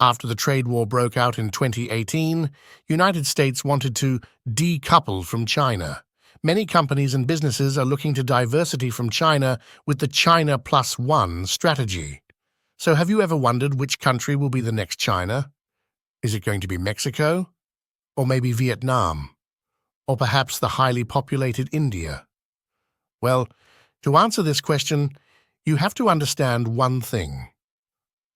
After the trade war broke out in 2018, United States wanted to decouple from China. Many companies and businesses are looking to diversity from China with the China Plus One strategy. So have you ever wondered which country will be the next China? Is it going to be Mexico? Or maybe Vietnam? Or perhaps the highly populated India? Well, to answer this question, you have to understand one thing.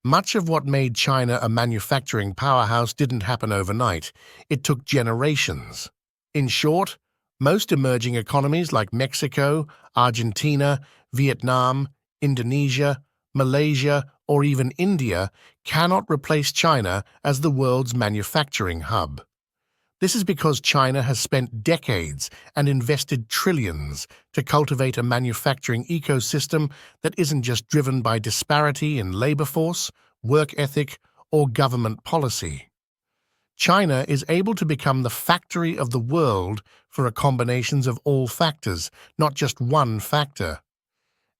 Much of what made China a manufacturing powerhouse didn't happen overnight. It took generations. In short, most emerging economies like Mexico, Argentina, Vietnam, Indonesia, Malaysia, or even India cannot replace China as the world's manufacturing hub. This is because China has spent decades and invested trillions to cultivate a manufacturing ecosystem that isn't just driven by disparity in labor force, work ethic, or government policy. China is able to become the factory of the world for a combination of all factors, not just one factor.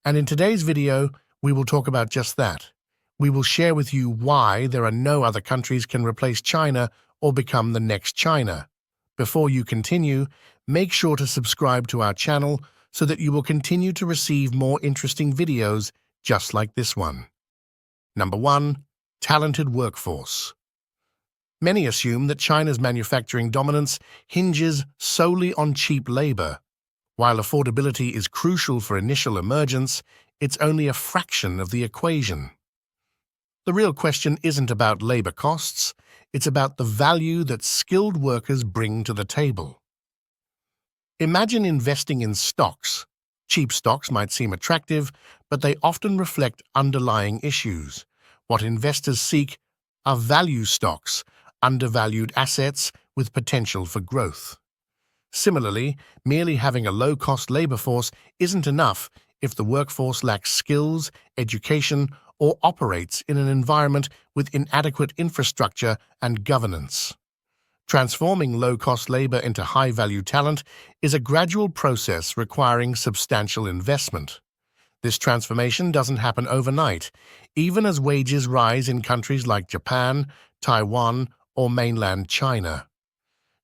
And in today's video, we will talk about just that. We will share with you why there are no other countries can replace China or become the next China. Before you continue, make sure to subscribe to our channel so that you will continue to receive more interesting videos just like this one. Number 1. Talented workforce. Many assume that China's manufacturing dominance hinges solely on cheap labor. While affordability is crucial for initial emergence, it's only a fraction of the equation. The real question isn't about labor costs, it's about the value that skilled workers bring to the table. Imagine investing in stocks. Cheap stocks might seem attractive, but they often reflect underlying issues. What investors seek are value stocks, undervalued assets with potential for growth. Similarly, merely having a low-cost labor force isn't enough if the workforce lacks skills, education, or operates in an environment with inadequate infrastructure and governance. Transforming low-cost labor into high-value talent is a gradual process requiring substantial investment. This transformation doesn't happen overnight, even as wages rise in countries like Japan, Taiwan, or mainland China.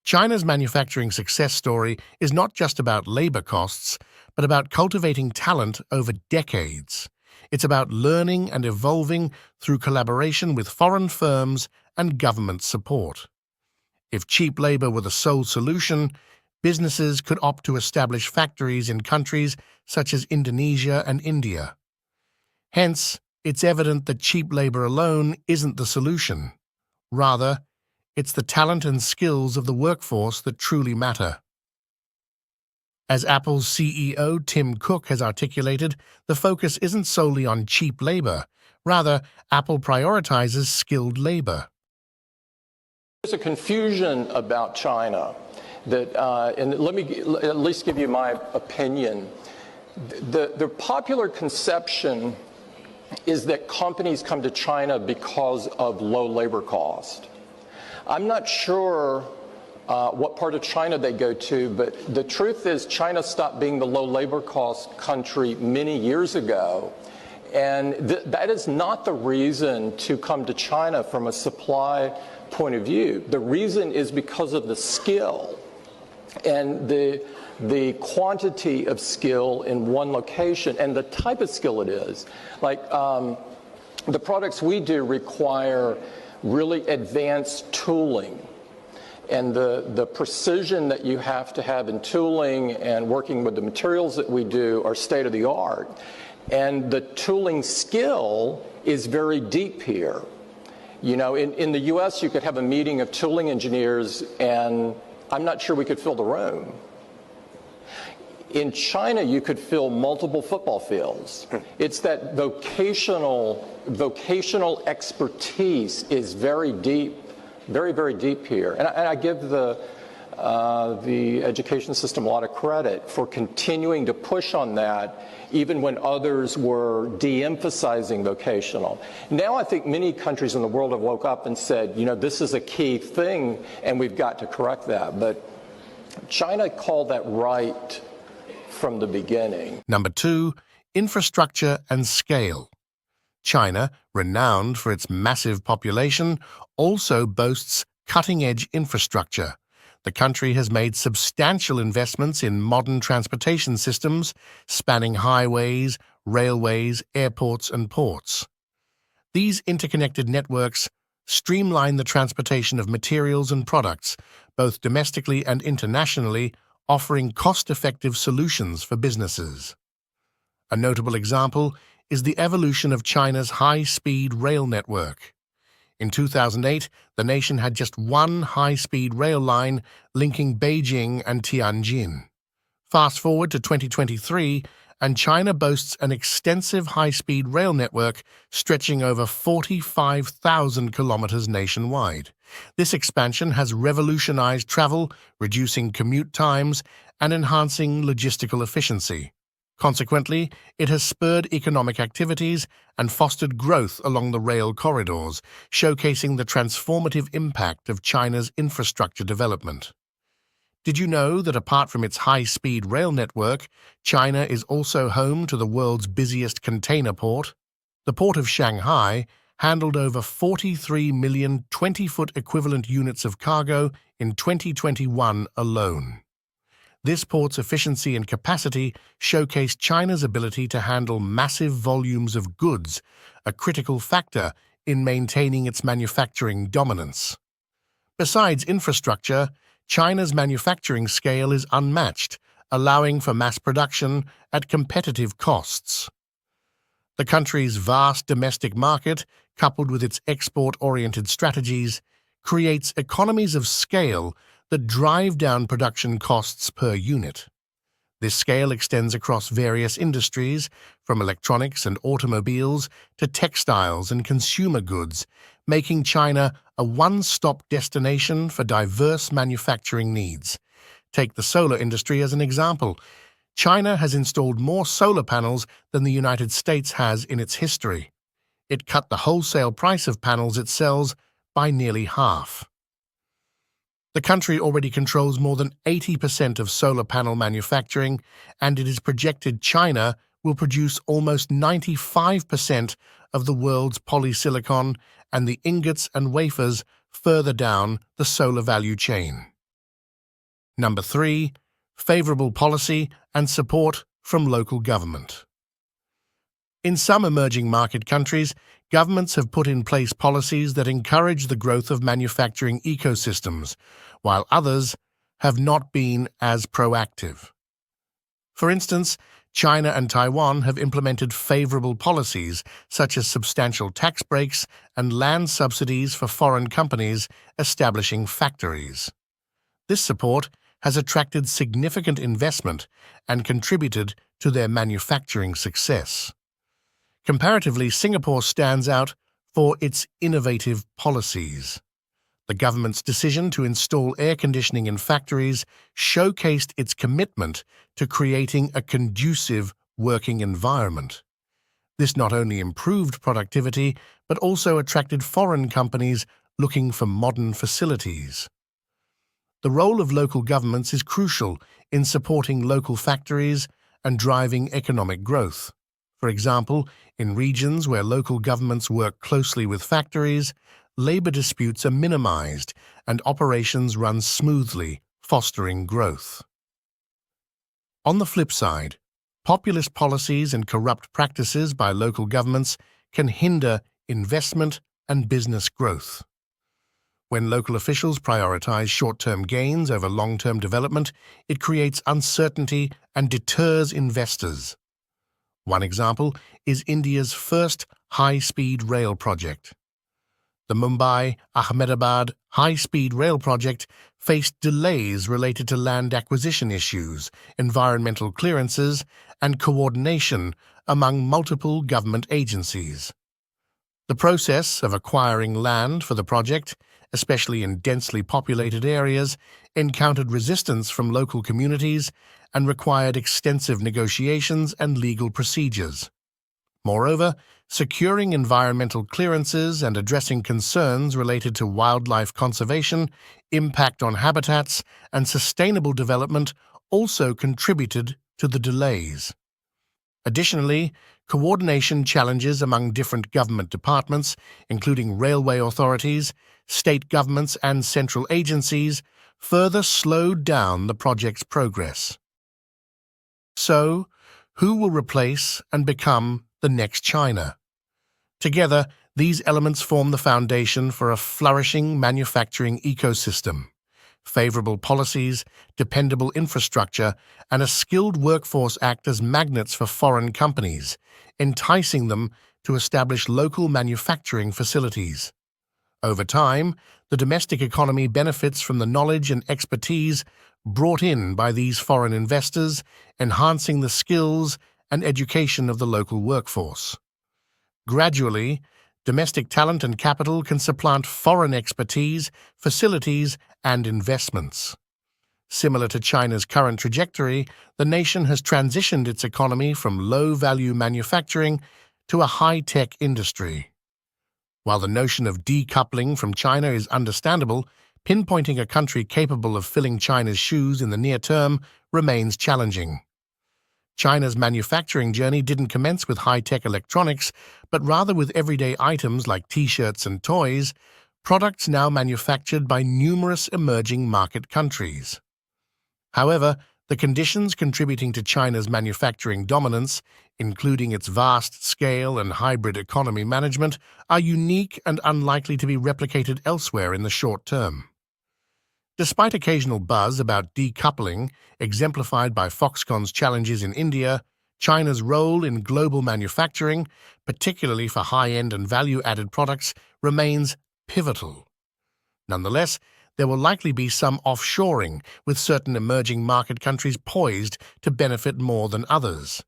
China's manufacturing success story is not just about labor costs, but about cultivating talent over decades. It's about learning and evolving through collaboration with foreign firms and government support. If cheap labor were the sole solution, businesses could opt to establish factories in countries such as Indonesia and India. Hence, it's evident that cheap labor alone isn't the solution. Rather, it's the talent and skills of the workforce that truly matter. As Apple's CEO Tim Cook has articulated, the focus isn't solely on cheap labor. Rather, Apple prioritizes skilled labor. There's a confusion about China that, and let me at least give you my opinion. The popular conception is that companies come to China because of low labor cost. I'm not sure what part of China they go to, but the truth is China stopped being the low labor cost country many years ago. And that is not the reason to come to China from a supply point of view. The reason is because of the skill and the quantity of skill in one location and the type of skill it is. Like the products we do require really advanced tooling. And the precision that you have to have in tooling and working with the materials that we do are state of the art. And the tooling skill is very deep here. You know, in the US, you could have a meeting of tooling engineers and I'm not sure we could fill the room. In China, you could fill multiple football fields. It's that vocational expertise is very deep. Very, very deep here. And I give the education system a lot of credit for continuing to push on that, even when others were de-emphasizing vocational. Now I think many countries in the world have woke up and said, you know, this is a key thing, and we've got to correct that. But China called that right from the beginning. Number 2, infrastructure and scale. China, renowned for its massive population, also boasts cutting-edge infrastructure. The country has made substantial investments in modern transportation systems spanning highways, railways, airports, and ports. These interconnected networks streamline the transportation of materials and products, both domestically and internationally, offering cost-effective solutions for businesses. A notable example is the evolution of China's high-speed rail network. In 2008, the nation had just one high-speed rail line linking Beijing and Tianjin. Fast forward to 2023, and China boasts an extensive high-speed rail network stretching over 45,000 kilometers nationwide. This expansion has revolutionized travel, reducing commute times, and enhancing logistical efficiency. Consequently, it has spurred economic activities and fostered growth along the rail corridors, showcasing the transformative impact of China's infrastructure development. Did you know that apart from its high-speed rail network, China is also home to the world's busiest container port? The Port of Shanghai handled over 43 million 20-foot equivalent units of cargo in 2021 alone. This port's efficiency and capacity showcase China's ability to handle massive volumes of goods, a critical factor in maintaining its manufacturing dominance. Besides infrastructure, China's manufacturing scale is unmatched, allowing for mass production at competitive costs. The country's vast domestic market, coupled with its export-oriented strategies, creates economies of scale that drive down production costs per unit. This scale extends across various industries, from electronics and automobiles to textiles and consumer goods, making China a one-stop destination for diverse manufacturing needs. Take the solar industry as an example. China has installed more solar panels than the United States has in its history. It cut the wholesale price of panels it sells by nearly half. The country already controls more than 80% of solar panel manufacturing, and it is projected China will produce almost 95% of the world's polysilicon and the ingots and wafers further down the solar value chain. Number 3. Favorable policy and support from local government. In some emerging market countries, governments have put in place policies that encourage the growth of manufacturing ecosystems, while others have not been as proactive. For instance, China and Taiwan have implemented favorable policies such as substantial tax breaks and land subsidies for foreign companies establishing factories. This support has attracted significant investment and contributed to their manufacturing success. Comparatively, Singapore stands out for its innovative policies. The government's decision to install air conditioning in factories showcased its commitment to creating a conducive working environment. This not only improved productivity, but also attracted foreign companies looking for modern facilities. The role of local governments is crucial in supporting local factories and driving economic growth. For example, in regions where local governments work closely with factories, labor disputes are minimized and operations run smoothly, fostering growth. On the flip side, populist policies and corrupt practices by local governments can hinder investment and business growth. When local officials prioritize short-term gains over long-term development, it creates uncertainty and deters investors. One example is India's first high-speed rail project. The Mumbai-Ahmedabad high-speed rail project faced delays related to land acquisition issues, environmental clearances, and coordination among multiple government agencies. The process of acquiring land for the project, especially in densely populated areas, encountered resistance from local communities and required extensive negotiations and legal procedures. Moreover, securing environmental clearances and addressing concerns related to wildlife conservation, impact on habitats, and sustainable development also contributed to the delays. Additionally, Coordination challenges among different government departments, including railway authorities, state governments, and central agencies, further slowed down the project's progress. So, who will replace and become the next China? Together, these elements form the foundation for a flourishing manufacturing ecosystem. Favorable policies, dependable infrastructure, and a skilled workforce act as magnets for foreign companies, enticing them to establish local manufacturing facilities. Over time, the domestic economy benefits from the knowledge and expertise brought in by these foreign investors, enhancing the skills and education of the local workforce. Gradually, domestic talent and capital can supplant foreign expertise, facilities, and investments. Similar to China's current trajectory, the nation has transitioned its economy from low-value manufacturing to a high-tech industry. While the notion of decoupling from China is understandable, pinpointing a country capable of filling China's shoes in the near term remains challenging. China's manufacturing journey didn't commence with high-tech electronics, but rather with everyday items like T-shirts and toys, products now manufactured by numerous emerging market countries. However, the conditions contributing to China's manufacturing dominance, including its vast scale and hybrid economy management, are unique and unlikely to be replicated elsewhere in the short term. Despite occasional buzz about decoupling, exemplified by Foxconn's challenges in India, China's role in global manufacturing, particularly for high-end and value-added products, remains pivotal. Nonetheless, there will likely be some offshoring, with certain emerging market countries poised to benefit more than others.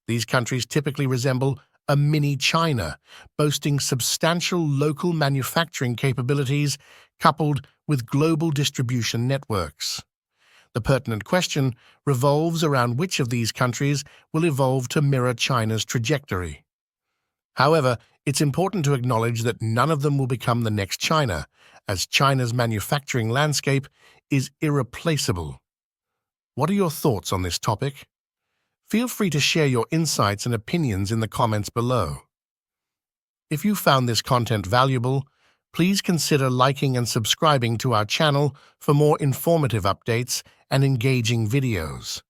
These countries typically resemble a mini-China, boasting substantial local manufacturing capabilities coupled with global distribution networks. The pertinent question revolves around which of these countries will evolve to mirror China's trajectory. However, it's important to acknowledge that none of them will become the next China, as China's manufacturing landscape is irreplaceable. What are your thoughts on this topic? Feel free to share your insights and opinions in the comments below. If you found this content valuable, please consider liking and subscribing to our channel for more informative updates and engaging videos.